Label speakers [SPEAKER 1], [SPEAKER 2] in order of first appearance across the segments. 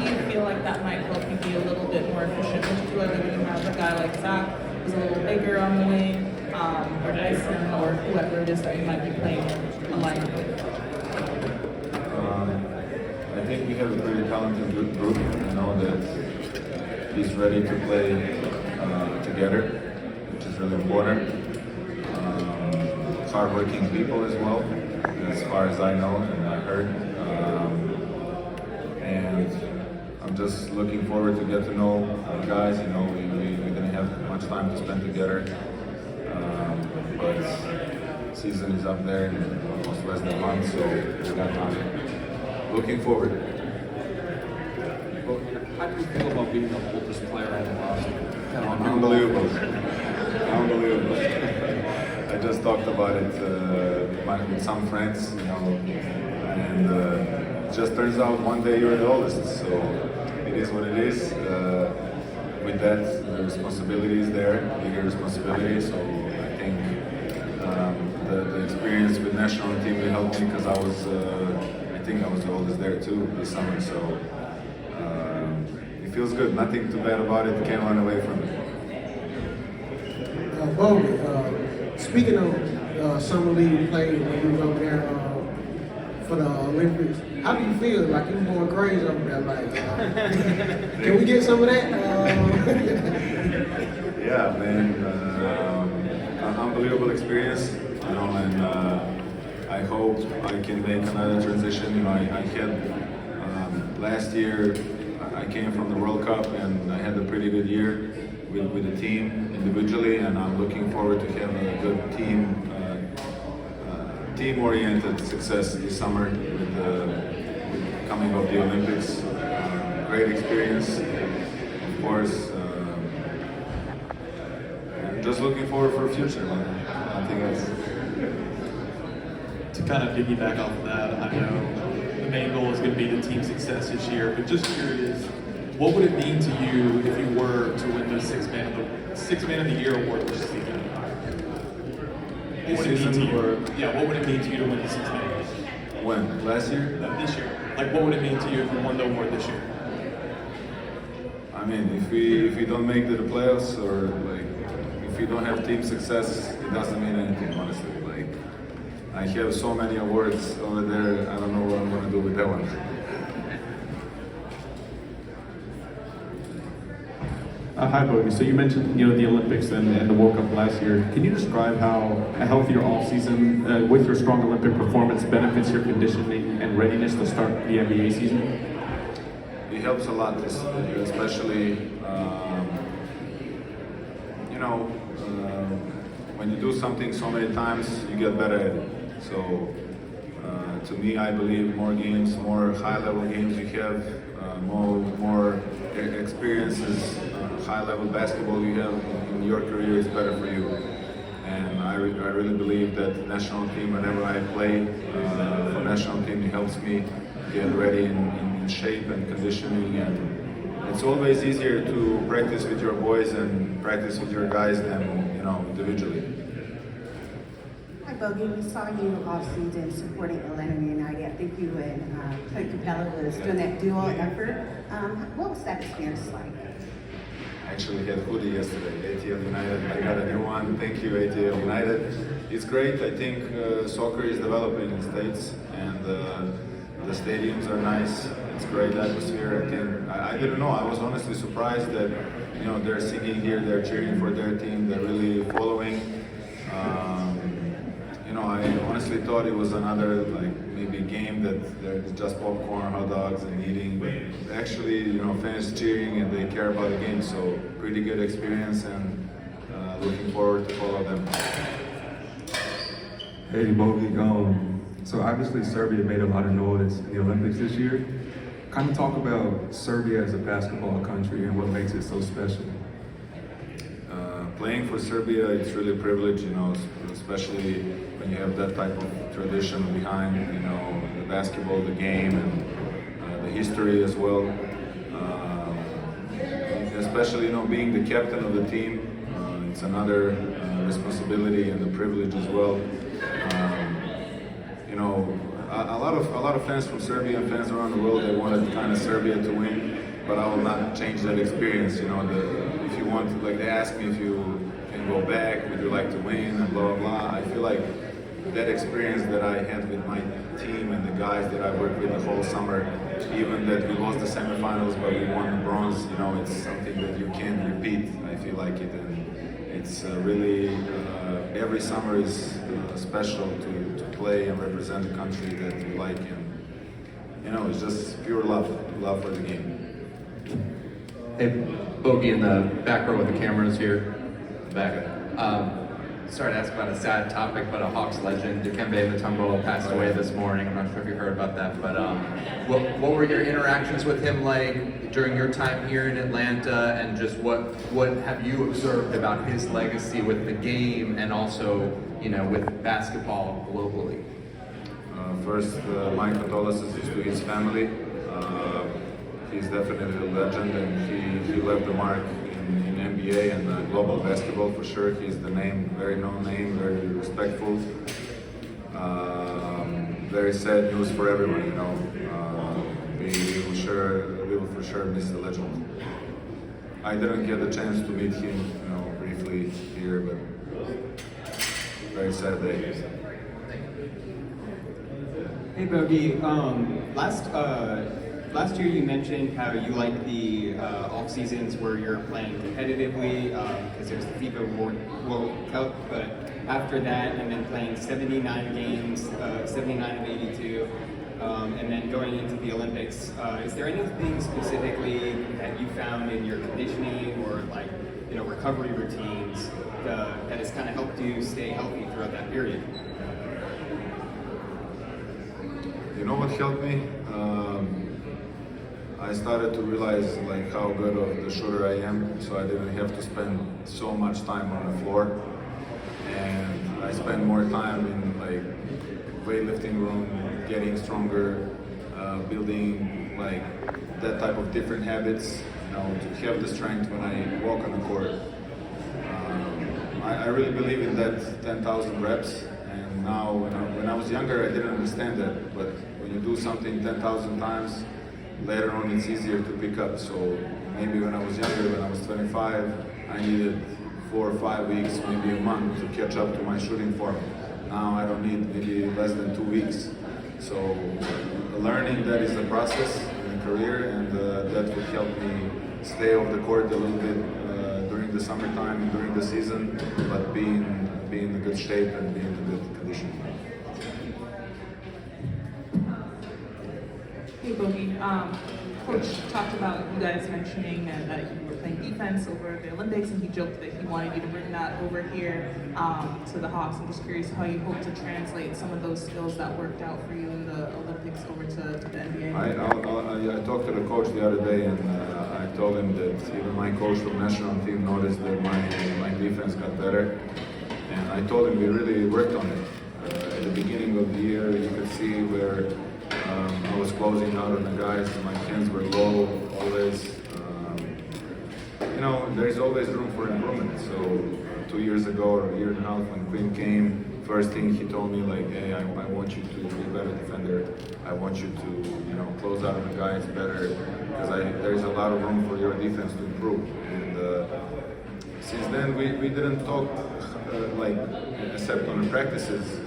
[SPEAKER 1] do you feel like that might help you be a little bit more efficient with whether you have a guy like Zach who's a little bigger on the wing, or Dyson, or whoever it is that you might be playing in alignment with?
[SPEAKER 2] I think we have a pretty talented group. I know that he's ready to play together, which is really important. Hardworking people as well, as far as I know and I heard. And I'm just looking forward to get to know the guys. You know, we're gonna have much time to spend together. But season is up there in almost less than a month, so we got time. Looking forward.
[SPEAKER 3] How do you feel about being the oldest player on the roster?
[SPEAKER 2] Unbelievable. Unbelievable. I just talked about it with some friends, you know, and it just turns out one day you're the oldest, so it is what it is. With that, the responsibility is there, bigger responsibility, so I think the experience with national team will help me because I think I was the oldest there too this summer, so it feels good. Nothing too bad about it. Can't run away from it.
[SPEAKER 4] Bogdan, speaking of summer league play when you was over there for the Olympics, how do you feel? Like you going crazy over there? Like, can we get some of that?
[SPEAKER 2] Yeah, man, an unbelievable experience, you know, and I hope I can make another transition. You know, I had last year I came from the World Cup and I had a pretty good year with the team individually, and I'm looking forward to having a good team-oriented success this summer with the coming of the Olympics. Great experience, of course. And just looking forward for the future. Nothing else.
[SPEAKER 5] To kind of piggyback off of that, I know the main goal is going to be the team success this year, but just curious, what would it mean to you if you were to win the Sixth Man of the Year award this season? What would it mean to you? Yeah, what would it mean to you to win the Sixth Man?
[SPEAKER 2] When? Last year?
[SPEAKER 5] This year. Like, what would it mean to you if you won the award this year?
[SPEAKER 2] I mean, if we don't make the playoffs, or like if we don't have team success, it doesn't mean anything, honestly. Like, I have so many awards over there. I don't know what I'm gonna do with that one.
[SPEAKER 6] Hi, Bogdan. So you mentioned, the Olympics and the World Cup last year. Can you describe how a healthier off-season with your strong Olympic performance benefits your conditioning and readiness to start the NBA season?
[SPEAKER 2] It helps a lot, especially when you do something so many times, you get better at it. So to me, I believe more games, more high-level games you have, more experiences, high-level basketball you have in your career is better for you. And I really believe that the national team, whenever I play for national team, it helps me get ready in shape and conditioning. And it's always easier to practice with your boys and practice with your guys than individually.
[SPEAKER 7] Hi, Bogdan. We saw you off-season supporting Atlanta United. I think you and Coach Capella was doing that dual effort. What was that experience like?
[SPEAKER 2] I actually had hoodie yesterday, ATL United. I got a new one. Thank you, ATL United. It's great. I think soccer is developing in the States, and the stadiums are nice. It's great atmosphere. I didn't know. I was honestly surprised that they're singing here, they're cheering for their team, they're really following. I honestly thought it was another maybe game that there's just popcorn, hot dogs, and eating. But actually, fans cheering and they care about the game. So pretty good experience, and looking forward to follow them.
[SPEAKER 8] Hey, Bogdan. So obviously Serbia made a lot of noise in the Olympics this year. Kind of talk about Serbia as a basketball country and what makes it so special.
[SPEAKER 2] Playing for Serbia, it's really a privilege, especially when you have that type of tradition behind, the basketball, the game, and the history as well. Especially, being the captain of the team, it's another responsibility and a privilege as well. a lot of fans from Serbia and fans around the world, they wanted kind of Serbia to win, but I will not change that experience. You know, if you want, like they ask me if you can go back, would you like to win, and blah blah blah. I feel like that experience that I had with my team and the guys that I worked with the whole summer, even that we lost the semifinals but we won the bronze, you know, it's something that you can't repeat. I feel like it, and it's really every summer is special to play and represent the country that you like, and you know, it's just pure love for the game.
[SPEAKER 9] Hey, Bogey in the back row with the cameras here, the back. Sorry to ask about a sad topic, but a Hawks legend, Dikembe Mutombo, passed away this morning. I'm not sure if you heard about that, but what were your interactions with him like during your time here in Atlanta, and just what have you observed about his legacy with the game and also, you know, with basketball globally?
[SPEAKER 2] First, my condolences to his family. He's definitely a legend, and he left a mark in NBA and global basketball for sure. He's the name, very known name, very respectful. Very sad news for everyone, you know. We will for sure miss the legend. I didn't get the chance to meet him, you know, briefly here, but very sad day.
[SPEAKER 10] Hey Bogey, last year you mentioned how you like the off seasons where you're playing competitively because there's the FIFA World Cup, but after that and then playing 79 games, 79 of 82, and then going into the Olympics, is there anything specifically that you found in your conditioning or like, you know, recovery routines that has kind of helped you stay healthy throughout that period?
[SPEAKER 2] You know what helped me? I started to realize like how good of the shooter I am, so I didn't have to spend so much time on the floor, and I spend more time in like weightlifting room, getting stronger, building like that type of different habits, you know, to have the strength when I walk on the court. I really believe in that 10,000 reps, and now when I was younger I didn't understand that, but when you do something 10,000 times, later on it's easier to pick up. So maybe when I was younger, when I was 25, I needed 4 or 5 weeks, maybe a month to catch up to my shooting form. Now I don't need maybe less than 2 weeks. So learning that is a process in a career, and that would help me stay off the court a little bit during the summertime and during the season, but be in a good shape and be in a good condition.
[SPEAKER 1] Hey Bogey, Coach talked about you guys mentioning that you were playing defense over the Olympics, and he joked that he wanted you to bring that over here to the Hawks. I'm just curious how you hope to translate some of those skills that worked out for you in the Olympics over to the NBA.
[SPEAKER 2] I talked to the coach the other day, and I told him that even my coach from national team noticed that my defense got better, and I told him we really worked on it. At the beginning of the year, you could see where I was closing out on the guys, my hands were low always. You know, there's always room for improvement. So 2 years ago or a year and a half when Quinn came, first thing he told me like, hey, I want you to be a better defender. I want you to, you know, close out on the guys better, because there's a lot of room for your defense to improve. And since then we didn't talk like except on the practices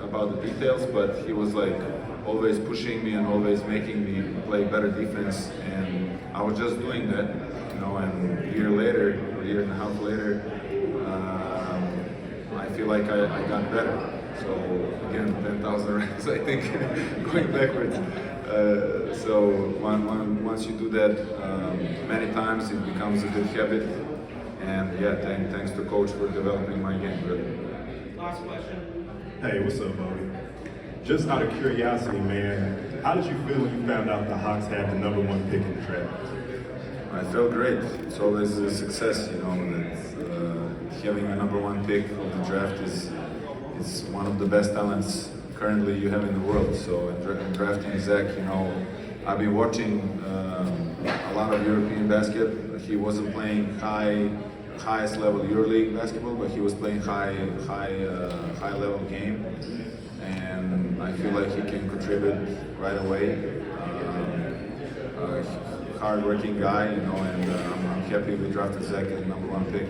[SPEAKER 2] about the details, but he was like always pushing me and always making me play better defense, and I was just doing that, you know. And a year later, or a year and a half later, I feel like I got better. So again, 10,000 reps, I think, going backwards. So once you do that many times, it becomes a good habit. And yeah, thanks to coach for developing my game.
[SPEAKER 11] Last question. Hey, what's up, Bobby? Just out of curiosity, man, how did you feel when you found out the Hawks had the #1 pick in the draft?
[SPEAKER 2] I felt great. It's always a success, you know, that having a #1 pick of the draft is one of the best talents currently you have in the world. So in drafting Zach, you know, I've been watching a lot of European basket. He wasn't playing highest level EuroLeague basketball, but he was playing high level game. and I feel like he can contribute right away. Hard-working guy, you know, and I'm happy we drafted Zach as #1 pick.